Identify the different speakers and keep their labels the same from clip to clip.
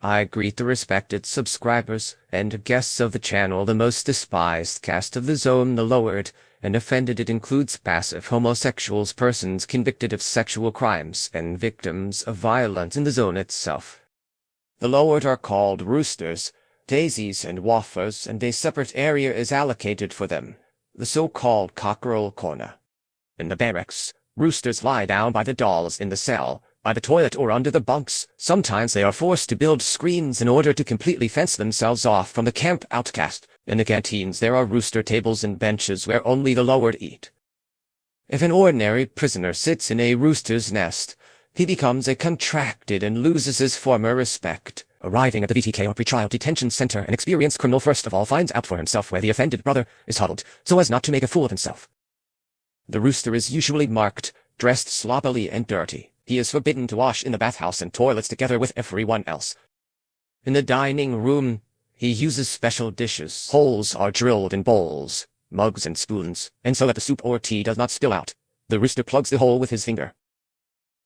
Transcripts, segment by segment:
Speaker 1: I greet the respected subscribers and guests of the channel. The most despised caste of the zone, the lowered and offended. It includes passive homosexuals, persons convicted of sexual crimes, and victims of violence in the zone itself. The lowered are called roosters, daisies, and woofers, and a separate area is allocated for them, the so-called cockerel corner. In the barracks, roosters lie down by the dolls in the cell, by the toilet, or under the bunks. Sometimes they are forced to build screens in order to completely fence themselves off from the camp outcast. In the canteens there are rooster tables and benches where only the lowered eat. If an ordinary prisoner sits in a rooster's nest, he becomes a contracted and loses his former respect. Arriving at the VTK or pretrial detention center, an experienced criminal first of all finds out for himself where the offended brother is huddled, so as not to make a fool of himself. The rooster is usually marked, dressed sloppily and dirty. He is forbidden to wash in the bathhouse and toilets together with everyone else. In the dining room, he uses special dishes. Holes are drilled in bowls, mugs, and spoons, and so that the soup or tea does not spill out, the rooster plugs the hole with his finger.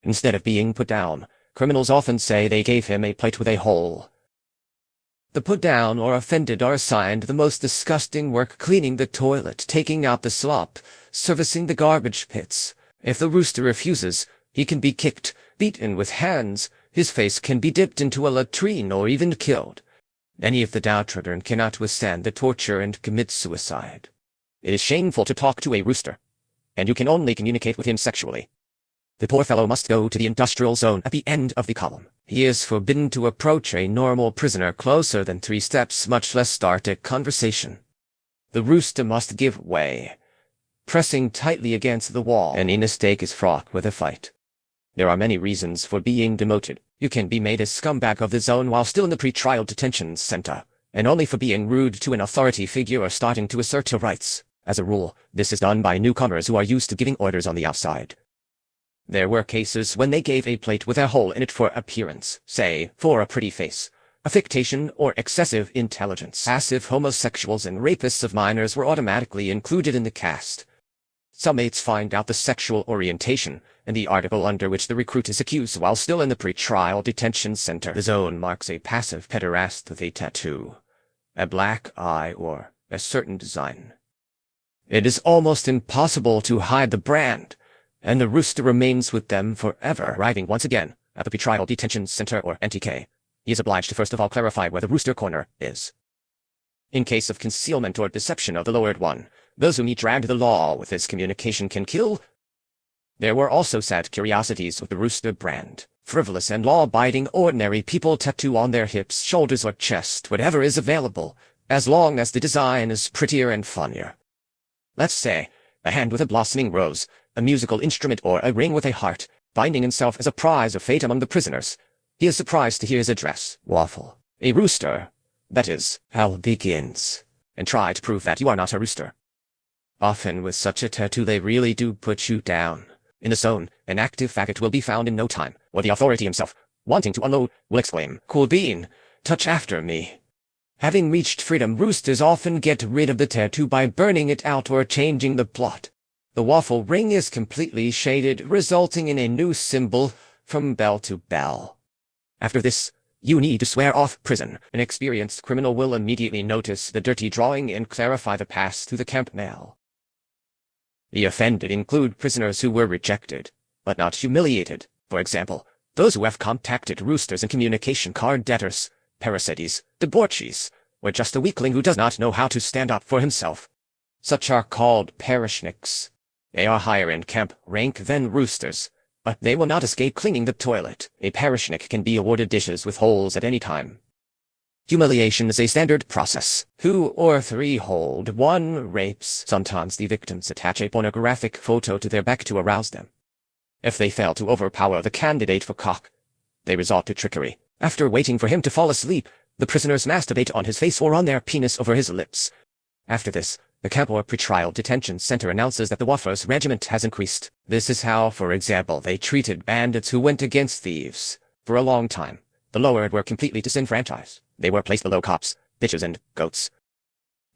Speaker 1: Instead of being put down, criminals often say they gave him a plate with a hole. The put down or offended are assigned the most disgusting work: cleaning the toilet, taking out the slop, servicing the garbage pits. If the rooster refuses, he can be kicked, beaten with hands, his face can be dipped into a latrine, or even killed. Any of the downtrodden cannot withstand the torture and commit suicide. It is shameful to talk to a rooster, and you can only communicate with him sexually. The poor fellow must go to the industrial zone at the end of the column. He is forbidden to approach a normal prisoner closer than 3 steps, much less start a conversation. The rooster must give way, pressing tightly against the wall. Any mistake is fraught with a fight. There are many reasons for being demoted. You can be made a scumbag of the zone while still in the pre-trial detention center, and only for being rude to an authority figure or starting to assert your rights. As a rule, this is done by newcomers who are used to giving orders on the outside. There were cases when they gave a plate with a hole in it for appearance, say, for a pretty face, affectation, or excessive intelligence. Passive homosexuals and rapists of minors were automatically included in the cast. Cellmates find out the sexual orientation in the article under which the recruit is accused while still in the pre-trial detention center. The zone marks a passive pederast with a tattoo, a black eye, or a certain design. It is almost impossible to hide the brand, and the rooster remains with them forever. Arriving once again at the pre-trial detention center, or NTK, he is obliged to first of all clarify where the rooster corner is. In case of concealment or deception of the lowered one, those whom he dragged the law with his communication can kill. There were also sad curiosities of the rooster brand. Frivolous and law-abiding ordinary people tattoo on their hips, shoulders, or chest whatever is available, as long as the design is prettier and funnier. Let's say, a hand with a blossoming rose, a musical instrument, or a ring with a heart, binding himself as a prize of fate among the prisoners. He is surprised to hear his address, Waffle. A rooster. That is how it begins. And try to prove that you are not a rooster. Often with such a tattoo they really do put you down. In the zone, an active faggot will be found in no time, or the authority himself, wanting to unload, will exclaim, "Cool bean, touch after me." Having reached freedom, roosters often get rid of the tattoo by burning it out or changing the plot. The waffle ring is completely shaded, resulting in a new symbol from bell to bell. After this, you need to swear off prison. An experienced criminal will immediately notice the dirty drawing and clarify the past through the camp mail. The offended include prisoners who were rejected, but not humiliated. For example, those who have contacted roosters in communication card debtors, parasites, debauchees, or just a weakling who does not know how to stand up for himself. Such are called parishniks. They are higher in camp rank than roosters, but they will not escape cleaning the toilet. A parishnik can be awarded dishes with holes at any time. Humiliation is a standard process. 2 or 3 hold, 1 rapes. Sometimes the victims attach a pornographic photo to their back to arouse them. If they fail to overpower the candidate for cock, they resort to trickery. After waiting for him to fall asleep, the prisoners masturbate on his face or on their penis over his lips. After this, the camp or pretrial detention center announces that the woofers' regiment has increased. This is how, for example, they treated bandits who went against thieves. For a long time, the lowered were completely disenfranchised. They were placed below cops, bitches, and goats.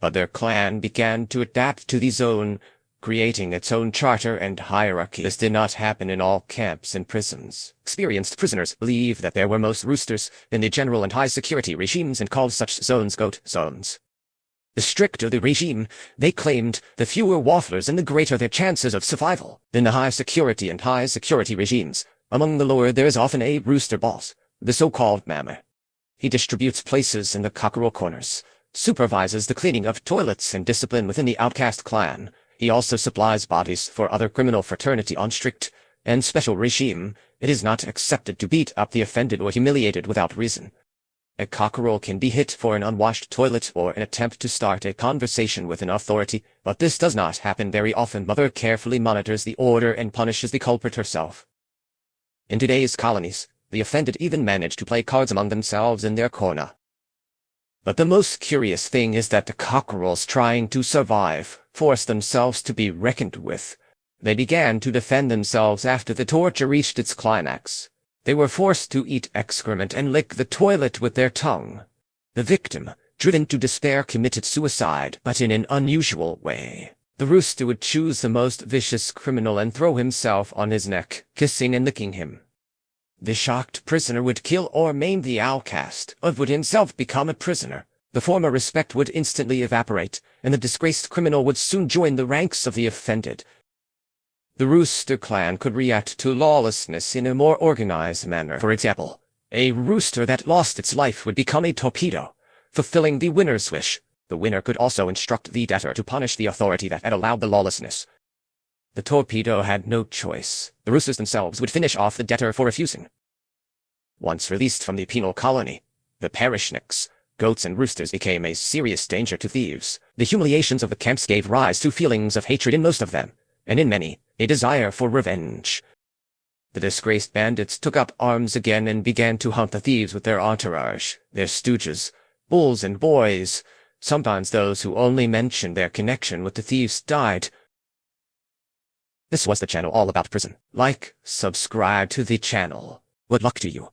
Speaker 1: But their clan began to adapt to the zone, creating its own charter and hierarchy. This did not happen in all camps and prisons. Experienced prisoners believe that there were most roosters in the general and high security regimes and called such zones goat zones. The stricter the regime, they claimed, the fewer wafflers and the greater their chances of survival. In the high security and high security regimes, among the lower there is often a rooster boss, the so-called mammer. He distributes places in the cockerel corners, supervises the cleaning of toilets and discipline within the outcast clan. He also supplies bodies for other criminal fraternity on strict and special regime. It is not accepted to beat up the offended or humiliated without reason. A cockerel can be hit for an unwashed toilet or an attempt to start a conversation with an authority, but this does not happen very often. Mother carefully monitors the order and punishes the culprit herself. In today's colonies, the offended even manage to play cards among themselves in their corner. But the most curious thing is that the cockerels trying to survive forced themselves to be reckoned with. They began to defend themselves after the torture reached its climax. They were forced to eat excrement and lick the toilet with their tongue. The victim, driven to despair, committed suicide, but in an unusual way. The rooster would choose the most vicious criminal and throw himself on his neck, kissing and licking him. The shocked prisoner would kill or maim the outcast, or would himself become a prisoner. The former respect would instantly evaporate, and the disgraced criminal would soon join the ranks of the offended. The Rooster clan could react to lawlessness in a more organized manner. For example, a rooster that lost its life would become a torpedo, fulfilling the winner's wish. The winner could also instruct the debtor to punish the authority that had allowed the lawlessness. The torpedo had no choice. The roosters themselves would finish off the debtor for refusing. Once released from the penal colony, the parishniks, goats and roosters became a serious danger to thieves. The humiliations of the camps gave rise to feelings of hatred in most of them, and in many, a desire for revenge. The disgraced bandits took up arms again and began to hunt the thieves with their entourage, their stooges, bulls and boys. Sometimes those who only mentioned their connection with the thieves died. This was the channel all about prison. Like, subscribe to the channel. Good luck to you.